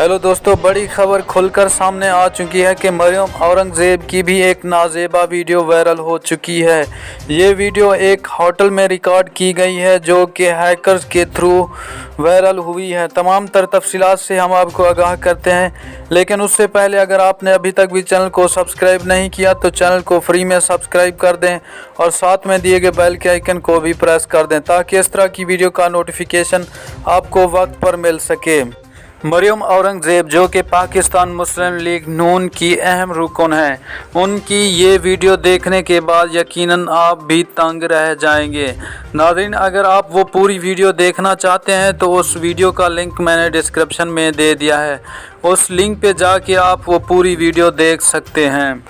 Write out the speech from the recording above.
Hello दोस्तों, बड़ी खबर खुलकर सामने आ चुकी है कि मरियम औरंगज़ेब की भी एक नाजेबा वीडियो वायरल हो चुकी है। ये वीडियो एक होटल में रिकॉर्ड की गई है जो कि हैकर्स के थ्रू वायरल हुई है। तमाम तफसीलात से हम आपको आगाह करते हैं, लेकिन उससे पहले अगर आपने अभी तक भी चैनल को सब्सक्राइब नहीं किया तो चैनल को फ्री में सब्सक्राइब कर दें और साथ में दिए गए बेल के आइकन को भी प्रेस कर दें ताकि इस तरह की वीडियो का नोटिफिकेशन आपको वक्त पर मिल सके। मरियम औरंगज़ेब जो कि पाकिस्तान मुस्लिम लीग नून की अहम रुकन है, उनकी ये वीडियो देखने के बाद यकीनन आप भी तंग रह जाएंगे। नाज़रीन, अगर आप वो पूरी वीडियो देखना चाहते हैं तो उस वीडियो का लिंक मैंने डिस्क्रिप्शन में दे दिया है, उस लिंक पे जाके आप वो पूरी वीडियो देख सकते हैं।